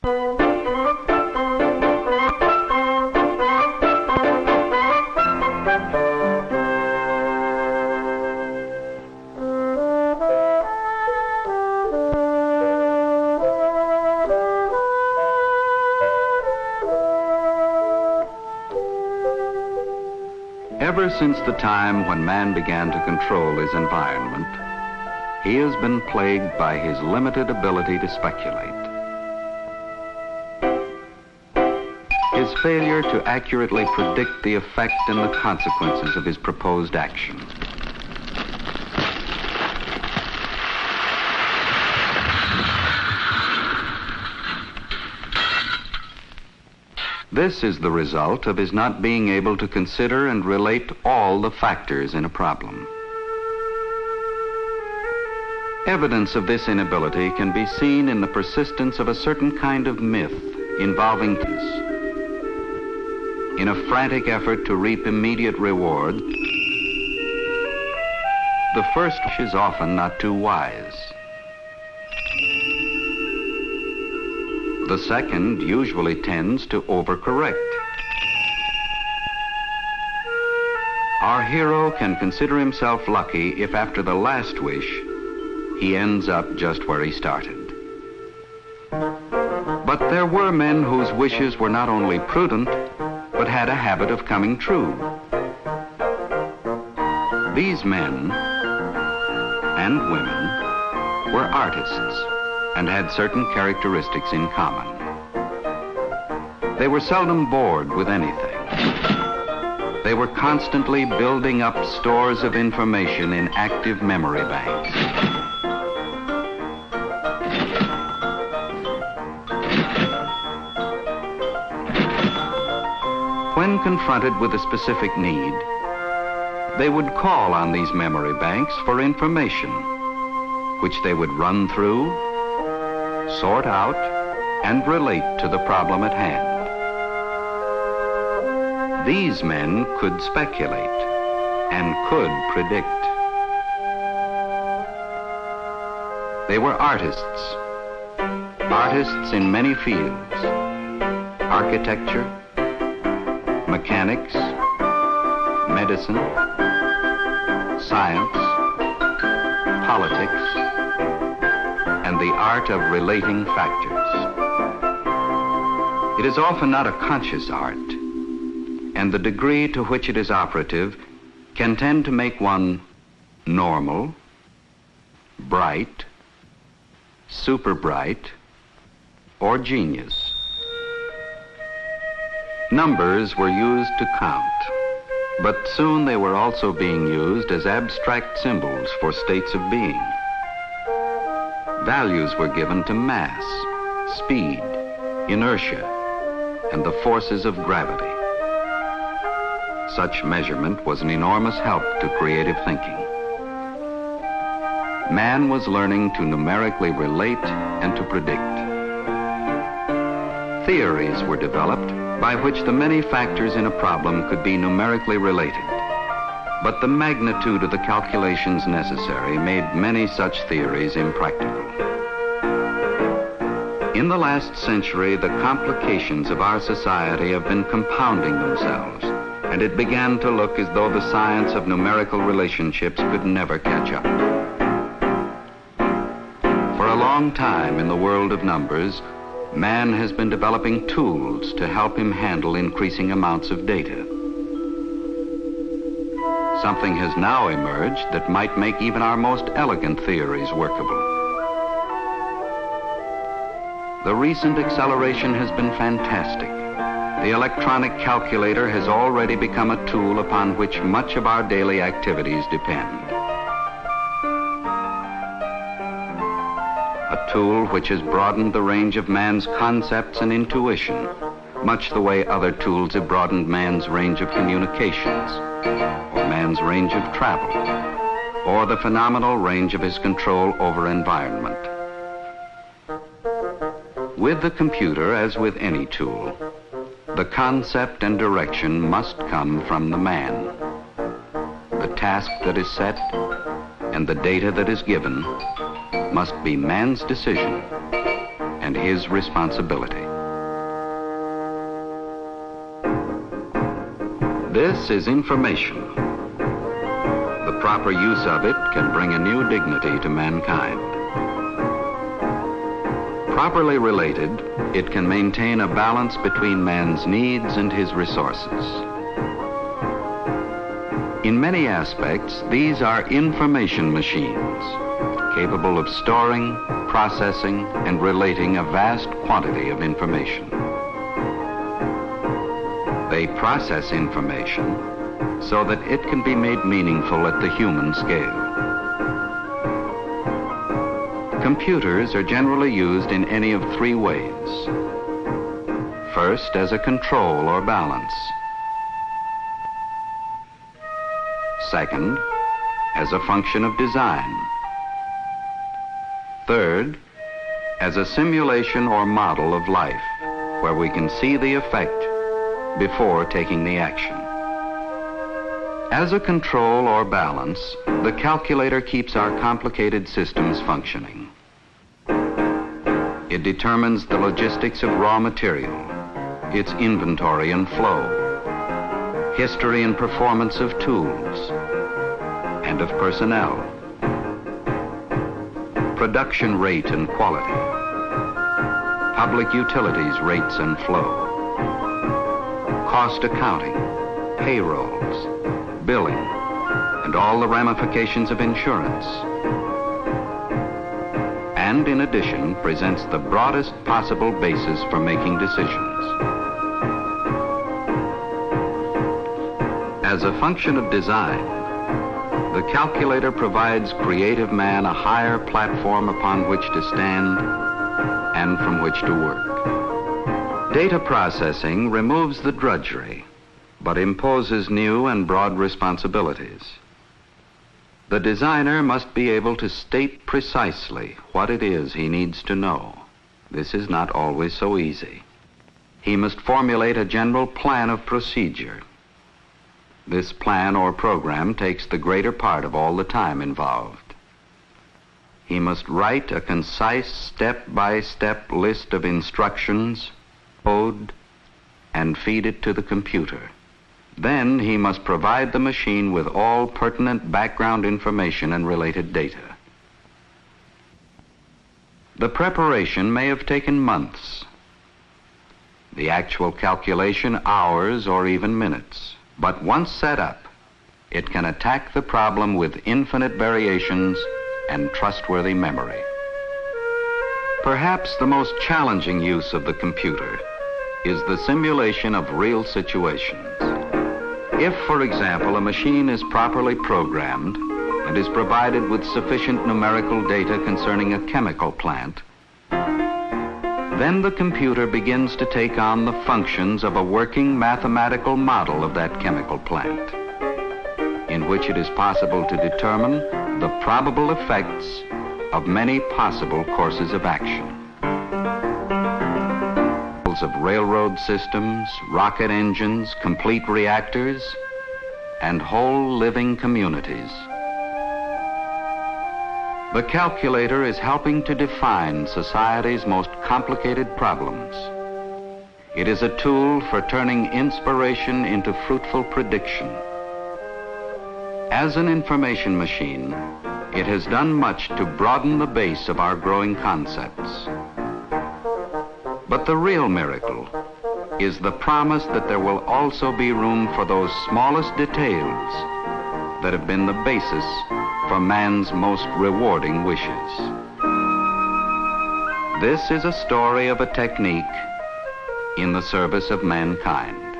Ever since the time when man began to control his environment, he has been plagued by his limited ability to speculate. His failure to accurately predict the effect and the consequences of his proposed action. This is the result of his not being able to consider and relate all the factors in a problem. Evidence of this inability can be seen in the persistence of a certain kind of myth involving this. In a frantic effort to reap immediate reward, the first is often not too wise. The second usually tends to overcorrect. Our hero can consider himself lucky if after the last wish, he ends up just where he started. But there were men whose wishes were not only prudent, but had a habit of coming true. These men and women were artists and had certain characteristics in common. They were seldom bored with anything. They were constantly building up stores of information in active memory banks. When confronted with a specific need, they would call on these memory banks for information, which they would run through, sort out, and relate to the problem at hand. These men could speculate and could predict. They were artists, artists in many fields: architecture, mechanics, medicine, science, politics, and the art of relating factors. It is often not a conscious art, and the degree to which it is operative can tend to make one normal, bright, super bright, or genius. Numbers were used to count, but soon they were also being used as abstract symbols for states of being. Values were given to mass, speed, inertia, and the forces of gravity. Such measurement was an enormous help to creative thinking. Man was learning to numerically relate and to predict. Theories were developed by which the many factors in a problem could be numerically related. But the magnitude of the calculations necessary made many such theories impractical. In the last century, the complications of our society have been compounding themselves, and it began to look as though the science of numerical relationships could never catch up. For a long time in the world of numbers, man has been developing tools to help him handle increasing amounts of data. Something has now emerged that might make even our most elegant theories workable. The recent acceleration has been fantastic. The electronic calculator has already become a tool upon which much of our daily activities depend. A tool which has broadened the range of man's concepts and intuition, much the way other tools have broadened man's range of communications, or man's range of travel, or the phenomenal range of his control over environment. With the computer, as with any tool, the concept and direction must come from the man. The task that is set and the data that is given must be man's decision, and and his responsibility. This is information. The proper use of it can bring a new dignity to mankind. Properly related, it can maintain a balance between man's needs and his resources. In many aspects, these are information machines, capable of storing, processing, and relating a vast quantity of information. They process information so that it can be made meaningful at the human scale. Computers are generally used in any of three ways. First, as a control or balance. Second, as a function of design. Third, as a simulation or model of life, where we can see the effect before taking the action. As a control or balance, the calculator keeps our complicated systems functioning. It determines the logistics of raw material, its inventory and flow, history and performance of tools, and of personnel, production rate and quality, public utilities rates and flow, cost accounting, payrolls, billing, and all the ramifications of insurance. And in addition, presents the broadest possible basis for making decisions. As a function of design, the calculator provides creative man a higher platform upon which to stand and from which to work. Data processing removes the drudgery, but imposes new and broad responsibilities. The designer must be able to state precisely what it is he needs to know. This is not always so easy. He must formulate a general plan of procedure. This plan or program takes the greater part of all the time involved. He must write a concise step-by-step list of instructions, code, and feed it to the computer. Then he must provide the machine with all pertinent background information and related data. The preparation may have taken months, the actual calculation hours or even minutes. But once set up, it can attack the problem with infinite variations and trustworthy memory. Perhaps the most challenging use of the computer is the simulation of real situations. If, for example, a machine is properly programmed and is provided with sufficient numerical data concerning a chemical plant, then the computer begins to take on the functions of a working mathematical model of that chemical plant, in which it is possible to determine the probable effects of many possible courses of action. Of railroad systems, rocket engines, complete reactors, and whole living communities. The calculator is helping to define society's most complicated problems. It is a tool for turning inspiration into fruitful prediction. As an information machine, it has done much to broaden the base of our growing concepts. But the real miracle is the promise that there will also be room for those smallest details that have been the basis for man's most rewarding wishes. This is a story of a technique in the service of mankind.